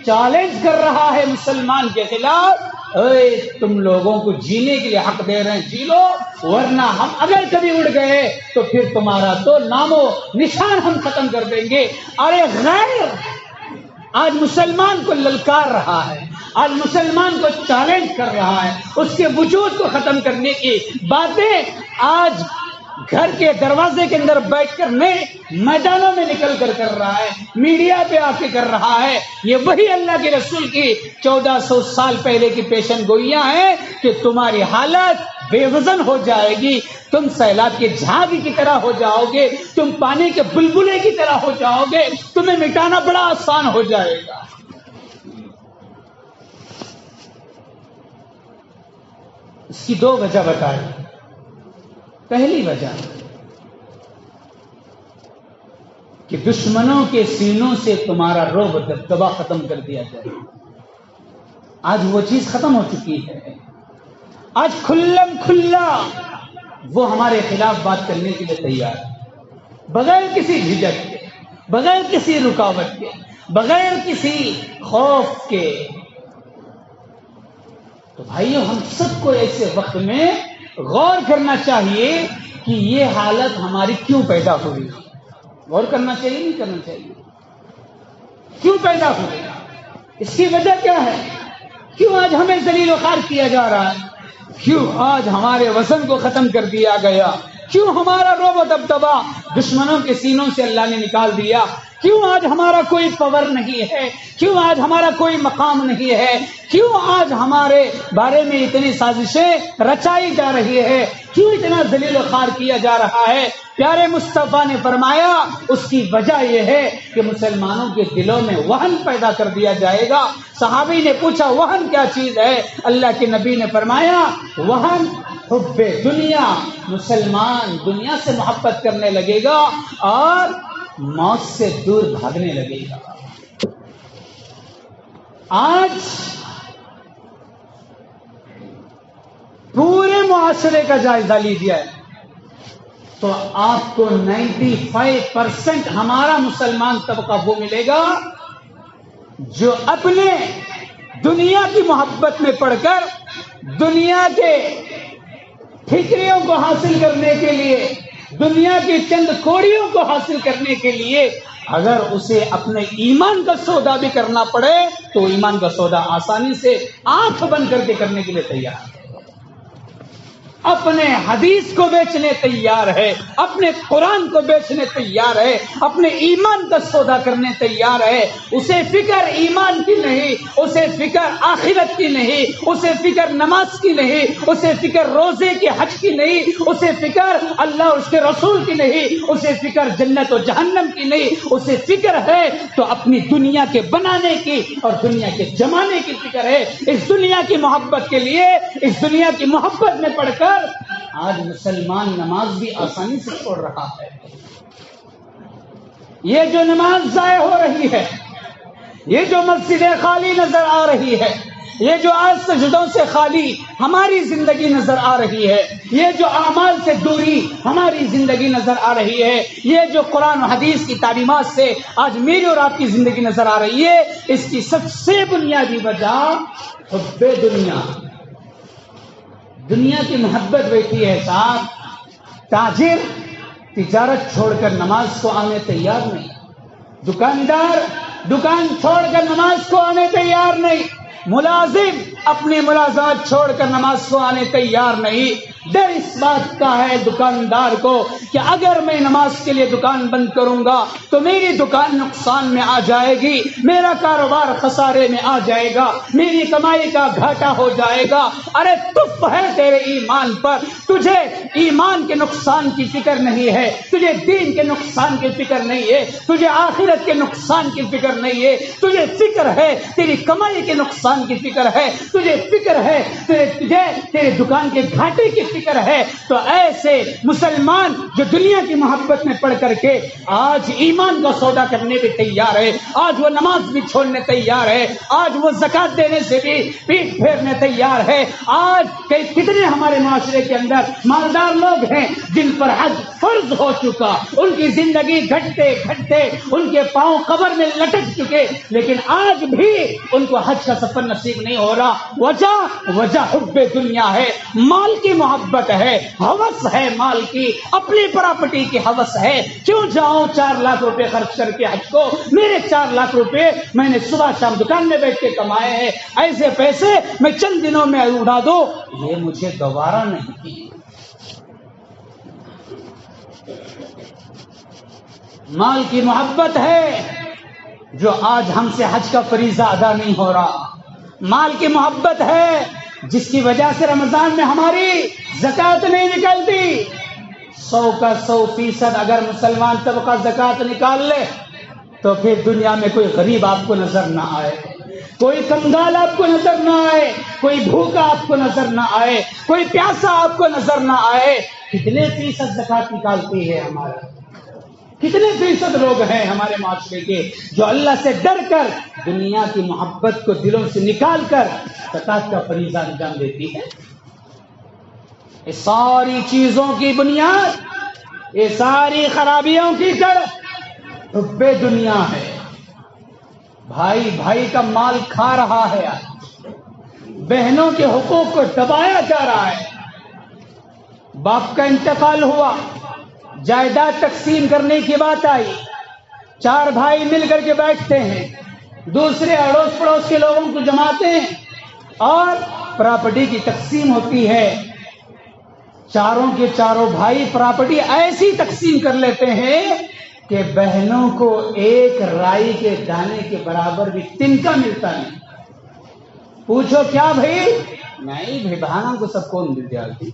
چیلنج کر رہا ہے مسلمان کے خلاف, اے تم لوگوں کو جینے کے لیے حق دے رہے ہیں, جی لو, ورنہ ہم اگر کبھی اڑ گئے تو پھر تمہارا تو نام و نشان ہم ختم کر دیں گے. ارے غیر آج مسلمان کو للکار رہا ہے, آج مسلمان کو چیلنج کر رہا ہے, اس کے وجود کو ختم کرنے کی باتیں آج گھر کے دروازے کے اندر بیٹھ کر نہیں, میدانوں میں نکل کر رہا ہے, میڈیا پہ آ کے کر رہا ہے. یہ وہی اللہ کے رسول کی 1400 سال پہلے کی پیشن گوئیاں ہیں کہ تمہاری حالت بے وزن ہو جائے گی, تم سیلاب کے جھاگ کی طرح ہو جاؤ گے, تم پانی کے بلبلے کی طرح ہو جاؤ گے, تمہیں مٹانا بڑا آسان ہو جائے گا. اس کی دو وجہ بتائی. پہلی وجہ کہ دشمنوں کے سینوں سے تمہارا رعب دبدبا ختم کر دیا جائے. آج وہ چیز ختم ہو چکی ہے, آج کھلم کھلا وہ ہمارے خلاف بات کرنے کے لیے تیار ہے بغیر کسی جھجک کے. بغیر کسی رکاوٹ کے، بغیر کسی خوف کے۔ تو بھائیو، ہم سب کو ایسے وقت میں غور کرنا چاہیے کہ یہ حالت ہماری کیوں پیدا ہوئی۔ غور کرنا چاہیے، نہیں کرنا چاہیے؟ کیوں پیدا ہوئی؟ اس کی وجہ کیا ہے؟ کیوں آج ہمیں ذلیل و خوار کیا جا رہا ہے؟ کیوں آج ہمارے وطن کو ختم کر دیا گیا؟ کیوں ہمارا رعب و دبدبا دشمنوں کے سینوں سے اللہ نے نکال دیا؟ کیوں آج ہمارا کوئی پاور نہیں ہے؟ کیوں آج ہمارا کوئی مقام نہیں ہے؟ کیوں آج ہمارے بارے میں اتنی سازشیں رچائی جا رہی ہے؟ کیوں اتنا ذلیل و خوار کیا جا رہا ہے؟ پیارے مصطفیٰ نے فرمایا اس کی وجہ یہ ہے کہ مسلمانوں کے دلوں میں وہن پیدا کر دیا جائے گا۔ صحابی نے پوچھا وہن کیا چیز ہے؟ اللہ کے نبی نے فرمایا وہن حب دنیا، مسلمان دنیا سے محبت کرنے لگے گا اور موت سے دور بھاگنے لگے گا۔ آج پورے معاشرے کا جائزہ لیجیے تو آپ کو 95% ہمارا مسلمان طبقہ وہ ملے گا جو اپنے دنیا کی محبت میں پڑھ کر دنیا کے ٹھیکریوں کو حاصل کرنے کے لیے، دنیا کی چند کوڑیوں کو حاصل کرنے کے لیے اگر اسے اپنے ایمان کا سودا بھی کرنا پڑے تو ایمان کا سودا آسانی سے آنکھ بند کر کے کرنے کے لیے تیار ہے، اپنے حدیث کو بیچنے تیار ہے، اپنے قرآن کو بیچنے تیار ہے، اپنے ایمان کا سودا کرنے تیار ہے۔ اسے فکر ایمان کی نہیں، اسے فکر آخرت کی نہیں، اسے فکر نماز کی نہیں، اسے فکر روزے کے حج کی نہیں، اسے فکر اللہ اور اس کے رسول کی نہیں، اسے فکر جنت و جہنم کی نہیں، اسے فکر ہے تو اپنی دنیا کے بنانے کی اور دنیا کے جمانے کی فکر ہے۔ اس دنیا کی محبت کے لیے، اس دنیا کی محبت میں پڑھ کر آج مسلمان نماز بھی آسانی سے چھوڑ رہا ہے۔ یہ جو نماز ضائع ہو رہی ہے، یہ جو مسجدیں خالی نظر آ رہی ہے، یہ جو آج سجدوں سے خالی ہماری زندگی نظر آ رہی ہے، یہ جو اعمال سے دوری ہماری زندگی نظر آ رہی ہے، یہ جو قرآن و حدیث کی تعلیمات سے آج میری اور آپ کی زندگی نظر آ رہی ہے، اس کی سب سے بنیادی وجہ حب دنیا، دنیا کی محبت بیٹھی ہے۔ صاحب، تاجر تجارت چھوڑ کر نماز کو آنے تیار نہیں، دکاندار دکان چھوڑ کر نماز کو آنے تیار نہیں، ملازم اپنی ملازمت چھوڑ کر نماز کو آنے تیار نہیں۔ ڈر اس بات کا ہے دکاندار کو کہ اگر میں نماز کے لیے دکان بند کروں گا تو میری دکان نقصان میں آ جائے گی، میرا کاروبار خسارے میں آ جائے گا، میری کمائی کا گھاٹا ہو جائے گا۔ ارے تف ہے تیرے ایمان پر، تجھے ایمان کے نقصان کی فکر نہیں ہے، تجھے دین کے نقصان کی فکر نہیں ہے، تجھے آخرت کے نقصان کی فکر نہیں ہے، تجھے فکر ہے تیری کمائی کے نقصان کی فکر ہے، تجھے فکر ہے تجھے تیرے دکان کے گھاٹے کی فکر ہے۔ تو ایسے مسلمان جو دنیا کی محبت میں پڑھ کر کے آج ایمان کا سودا کرنے بھی تیار ہے، آج وہ نماز بھی چھوڑنے تیار ہے، آج وہ زکات دینے سے بھی پیٹ پھیرنے تیار ہے۔ آج کتنے ہمارے معاشرے کے اندر مالدار لوگ ہیں جن پر حج فرض ہو چکا، ان کی زندگی گھٹتے گھٹتے ان کے پاؤں قبر میں لٹک چکے، لیکن آج بھی ان کو حج کا سفر نصیب نہیں ہو رہا۔ وجہ حب دنیا ہے، مال کی محبت ہے، ہوس ہے مال کی، اپنی پراپرٹی کی ہوس ہے۔ کیوں جاؤں 4 لاکھ روپے خرچ کر کے حج کو؟ میرے 4 لاکھ روپے میں نے صبح شام دکان میں بیٹھ کے کمائے ہیں، ایسے پیسے میں چند دنوں میں اڑا دو، یہ مجھے گوارا نہیں۔ مال کی محبت ہے جو آج ہم سے حج کا فریضہ ادا نہیں ہو رہا، مال کی محبت ہے جس کی وجہ سے رمضان میں ہماری زکات نہیں نکلتی۔ 100 کا 100% اگر مسلمان طبقہ زکات نکال لے تو پھر دنیا میں کوئی غریب آپ کو نظر نہ آئے، کوئی کنگال آپ کو نظر نہ آئے، کوئی بھوکا آپ کو نظر نہ آئے، کوئی پیاسا آپ کو نظر نہ آئے۔ کتنے فیصد زکات نکالتی ہے ہمارا؟ کتنے فیصد لوگ ہیں ہمارے معاشرے کے جو اللہ سے ڈر کر دنیا کی محبت کو دلوں سے نکال کر زکات کا فریضہ انجام دیتی ہے؟ اس ساری چیزوں کی بنیاد، یہ ساری خرابیوں کی جڑ حب دنیا ہے، بھائی بھائی کا مال کھا رہا ہے، بہنوں کے حقوق کو دبایا جا رہا ہے، باپ کا انتقال ہوا، جائیداد تقسیم کرنے کی بات آئی، 4 بھائی مل کر کے بیٹھتے ہیں، دوسرے اڑوس پڑوس کے لوگوں کو جماتے ہیں اور پراپرٹی کی تقسیم ہوتی ہے۔ چاروں کے چاروں بھائی پراپرٹی ایسی تقسیم کر لیتے ہیں کہ بہنوں کو 1 رائی کے دانے کے برابر بھی تنکا ملتا نہیں۔ پوچھو کیا بھائی؟ نہیں بھائی، بہانہ کو سب کون مل جاتی،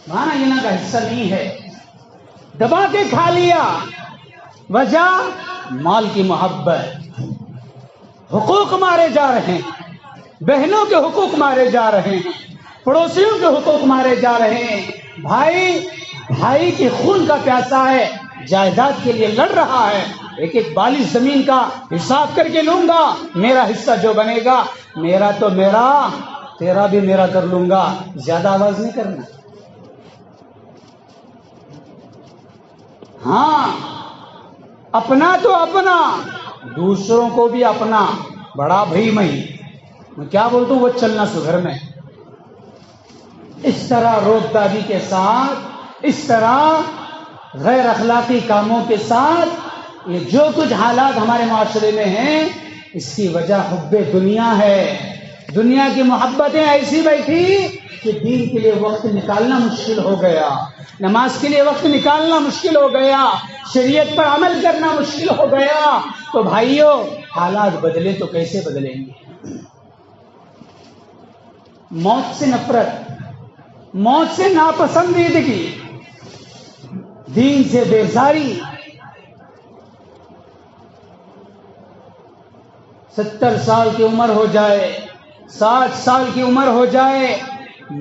بہانہ یہاں کا حصہ نہیں ہے، دبا کے کھا لیا۔ وجہ مال کی محبت، حقوق مارے جا رہے ہیں، بہنوں کے حقوق مارے جا رہے ہیں، پڑوسیوں کے حقوق مارے جا رہے ہیں، بھائی بھائی کے خون کا پیاسا ہے، جائیداد کے لیے لڑ رہا ہے، ایک بالی زمین کا حساب کر کے لوں گا، میرا حصہ جو بنے گا میرا تو میرا، تیرا بھی میرا کر لوں گا، زیادہ آواز نہیں کرنا۔ ہاں اپنا تو اپنا، دوسروں کو بھی اپنا، بڑا بھائی میں کیا بولتا ہوں وہ چلنا سو گھر میں۔ اس طرح روب دادی کے ساتھ، اس طرح غیر اخلاقی کاموں کے ساتھ یہ جو کچھ حالات ہمارے معاشرے میں ہیں، اس کی وجہ حب دنیا ہے۔ دنیا کی محبتیں ایسی بیٹھی کہ دین کے لیے وقت نکالنا مشکل ہو گیا، نماز کے لیے وقت نکالنا مشکل ہو گیا، شریعت پر عمل کرنا مشکل ہو گیا۔ تو بھائیوں حالات بدلے تو کیسے بدلیں گے؟ موت سے نفرت، موت سے ناپسندیدگی، دین سے بیزاری، 70 سال کی عمر ہو جائے، 60 سال کی عمر ہو جائے،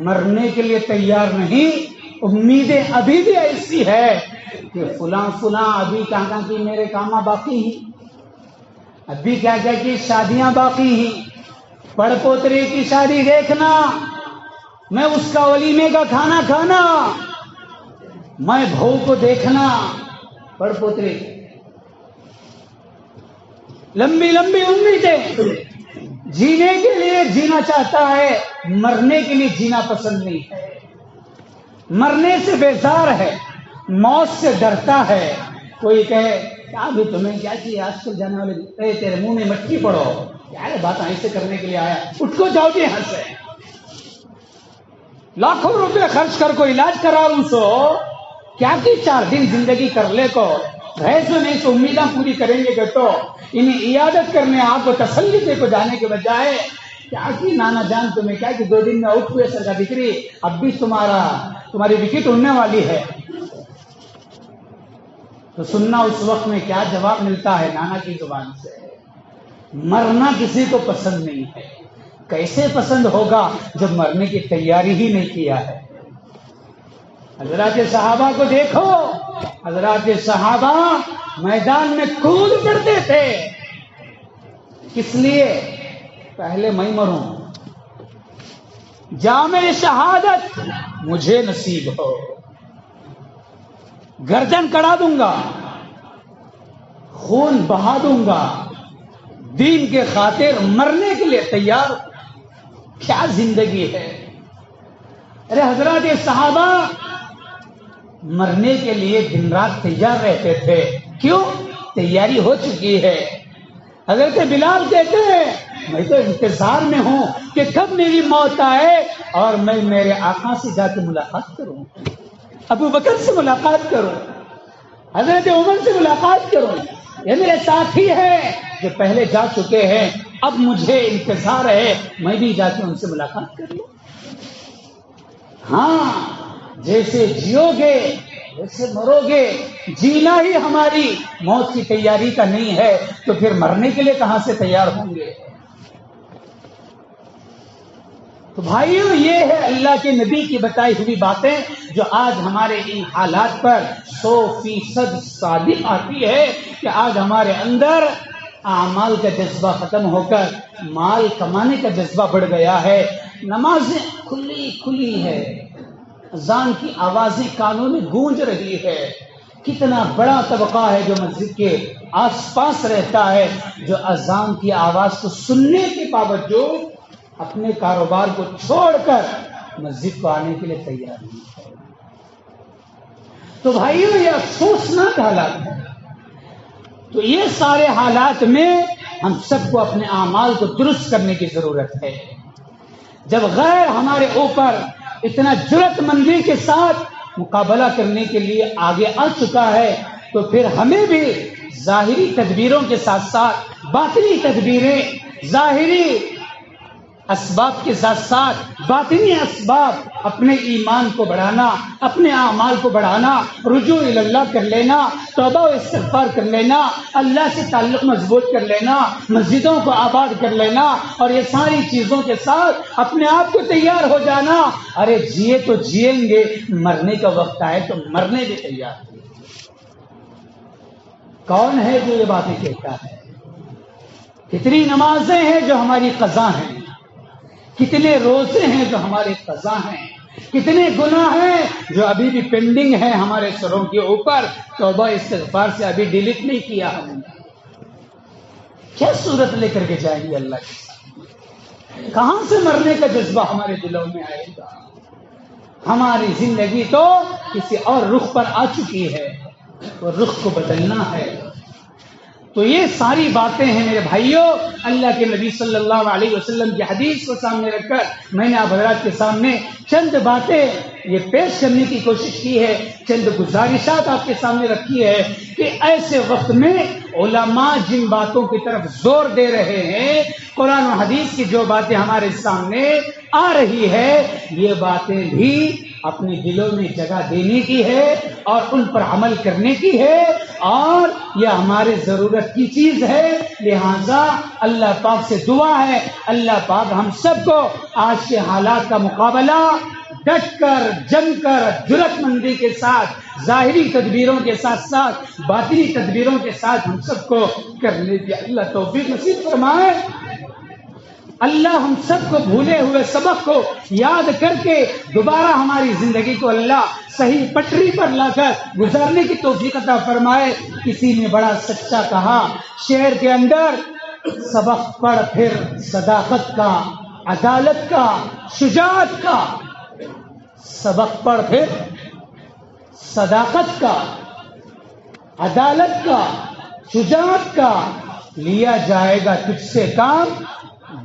مرنے کے لیے تیار نہیں۔ امیدیں ابھی بھی ایسی ہے کہ فلاں ابھی کہاں کی میرے کاماں باقی ہیں، ابھی کیا کی شادیاں باقی ہیں، پڑ پوتری کی شادی دیکھنا، میں اس کا ولیمے کا کھانا کھانا، میں بہو کو دیکھنا، پڑ پوتری لمبی لمبی امیدیں، جینے کے لیے جینا چاہتا ہے، مرنے کے لیے جینا پسند نہیں ہے، مرنے سے بیزار ہے، موت سے ڈرتا ہے۔ کوئی کہے کیا بھی تمہیں کیا چاہیے آج کل جانے والے، تیرے منہ میں مٹی پڑو، کیا بات ایسے کرنے کے لیے آیا، اٹھ کو جاؤ جی یہاں سے، لاکھوں روپے خرچ کر کو علاج کرا لوں سو کیا کی 4 دن زندگی کر لے کو رہے سو نہیں تو امیداں پوری کریں گے کہ تو انہیں عیادت کرنے آپ کو تسلی دے کو جانے کے بجائے کیا کی نانا جان تمہیں کیا کہ 2 دن میں اٹھ ہوئے سر کا بکری، اب بھی تمہاری وکٹ اڑنے والی ہے۔ تو سننا اس وقت میں کیا جواب ملتا ہے نانا کی زبان سے، مرنا کسی کو پسند نہیں ہے۔ کیسے پسند ہوگا جب مرنے کی تیاری ہی نہیں کیا ہے؟ حضرات صحابہ کو دیکھو، حضرات صحابہ میدان میں کود پڑتے تھے، کس لیے؟ پہلے میں مروں، جام شہادت مجھے نصیب ہو، گردن کڑا دوں گا، خون بہا دوں گا، دین کے خاطر مرنے کے لیے تیار۔ کیا زندگی ہے! ارے حضرات صحابہ مرنے کے لیے دن رات تیار رہتے تھے، کیوں؟ تیاری ہو چکی ہے۔ حضرت بلال کہتے ہیں میں تو انتظار میں ہوں کہ کب میری موت آئے اور میں میرے آقا سے جا کے ملاقات کروں، ابو بکر سے ملاقات کروں، حضرت عمر سے ملاقات کروں، یہ میرے ساتھی ہیں جو پہلے جا چکے ہیں، اب مجھے انتظار ہے میں بھی جا کے ان سے ملاقات کر لوں۔ ہاں جیسے جیو گے ویسے مرو گے، جینا ہی ہماری موت کی تیاری کا نہیں ہے تو پھر مرنے کے لیے کہاں سے تیار ہوں گے؟ تو بھائیو یہ ہے اللہ کے نبی کی بتائی ہوئی باتیں جو آج ہمارے ان حالات پر 100% صادق آتی ہے کہ آج ہمارے اندر اعمال کا جذبہ ختم ہو کر مال کمانے کا جذبہ بڑھ گیا ہے۔ نمازیں کھلی ہے، اذان کی آوازیں کانوں میں گونج رہی ہے، کتنا بڑا طبقہ ہے جو مسجد کے آس پاس رہتا ہے، جو اذان کی آواز کو سننے کے باوجود اپنے کاروبار کو چھوڑ کر مسجد کو آنے کے لیے تیار نہیں ہے۔ تو بھائیو یہ افسوسناک حالات ہے۔ تو یہ سارے حالات میں ہم سب کو اپنے اعمال کو درست کرنے کی ضرورت ہے۔ جب غیر ہمارے اوپر اتنا جرأت مندی کے ساتھ مقابلہ کرنے کے لیے آگے آ چکا ہے، تو پھر ہمیں بھی ظاہری تدبیروں کے ساتھ ساتھ باطنی تدبیریں، ظاہری اسباب کے ساتھ ساتھ باطنی اسباب، اپنے ایمان کو بڑھانا، اپنے اعمال کو بڑھانا، رجوع اللہ کر لینا، توبہ و استغفار کر لینا، اللہ سے تعلق مضبوط کر لینا، مسجدوں کو آباد کر لینا، اور یہ ساری چیزوں کے ساتھ اپنے آپ کو تیار ہو جانا۔ ارے جیے تو جیئیں گے، مرنے کا وقت آئے تو مرنے بھی تیار ہیں۔ کون ہے جو یہ باتیں کہتا ہے؟ کتنی نمازیں ہیں جو ہماری قضا ہیں، کتنے روزے ہیں جو ہمارے قضا ہیں، کتنے گناہ ہیں جو ابھی بھی پینڈنگ ہیں ہمارے سروں کے اوپر، توبہ استغفار سے ابھی ڈیلیٹ نہیں کیا ہم نے۔ کیا صورت لے کر کے جائیں گے اللہ کے سامنے؟ کہاں سے مرنے کا جذبہ ہمارے دلوں میں آئے گا؟ ہماری زندگی تو کسی اور رخ پر آ چکی ہے، وہ رخ کو بدلنا ہے۔ تو یہ ساری باتیں ہیں میرے بھائیوں، اللہ کے نبی صلی اللہ علیہ وسلم کی حدیث کو سامنے رکھ کر میں نے آپ حضرات کے سامنے چند باتیں یہ پیش کرنے کی کوشش کی ہے، چند گزارشات آپ کے سامنے رکھی ہے کہ ایسے وقت میں علماء جن باتوں کی طرف زور دے رہے ہیں، قرآن و حدیث کی جو باتیں ہمارے سامنے آ رہی ہے، یہ باتیں بھی اپنے دلوں میں جگہ دینے کی ہے اور ان پر عمل کرنے کی ہے، اور یہ ہمارے ضرورت کی چیز ہے۔ لہذا اللہ پاک سے دعا ہے، اللہ پاک ہم سب کو آج کے حالات کا مقابلہ ڈٹ کر، جم کر، جرأت مندی کے ساتھ، ظاہری تدبیروں کے ساتھ ساتھ باطنی تدبیروں کے ساتھ ہم سب کو کرنے کی اللہ توفیق نصیب فرمائے۔ اللہ ہم سب کو بھولے ہوئے سبق کو یاد کر کے دوبارہ ہماری زندگی کو اللہ صحیح پٹری پر لا کر گزارنے کی توفیق عطا فرمائے۔ کسی نے بڑا سچا کہا شعر کے اندر، سبق پڑھ پھر صداقت کا، عدالت کا، شجاعت کا، سبق پڑھ پھر صداقت کا، عدالت کا، شجاعت کا، لیا جائے گا تجھ سے کام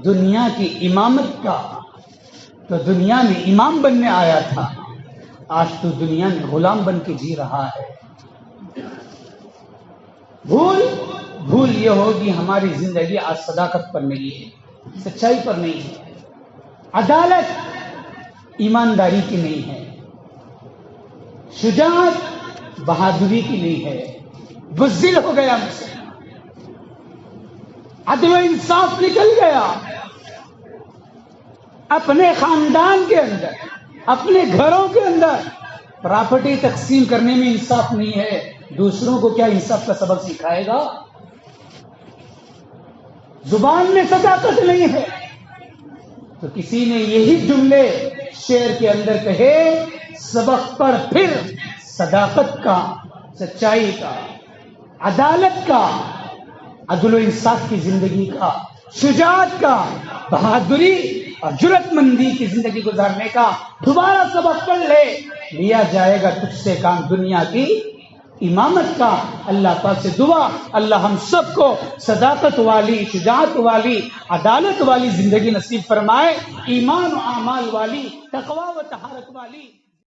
دنیا کی امامت کا۔ تو دنیا میں امام بننے آیا تھا، آج تو دنیا میں غلام بن کے جی رہا ہے۔ بھول یہ ہوگی ہماری زندگی آج صداقت پر نہیں ہے، سچائی پر نہیں ہے، عدالت ایمانداری کی نہیں ہے، شجاعت بہادری کی نہیں ہے، بزدل ہو گیا مسلمان، عدل و انصاف نکل گیا، اپنے خاندان کے اندر، اپنے گھروں کے اندر پراپرٹی تقسیم کرنے میں انصاف نہیں ہے، دوسروں کو کیا انصاف کا سبق سکھائے گا؟ زبان میں صداقت نہیں ہے، تو کسی نے یہی جملے شعر کے اندر کہے، سبق پڑھ پھر صداقت کا، سچائی کا، عدالت کا، عدل و انصاف کی زندگی کا، شجاعت کا، بہادری اور جرأت مندی کی زندگی گزارنے کا دوبارہ سبق پڑھ لے، لیا جائے گا تجھ سے کام دنیا کی امامت کا۔ اللہ پاک سے دعا، اللہ ہم سب کو صداقت والی، شجاعت والی، عدالت والی زندگی نصیب فرمائے، ایمان و اعمال والی، تقوی و طہارت والی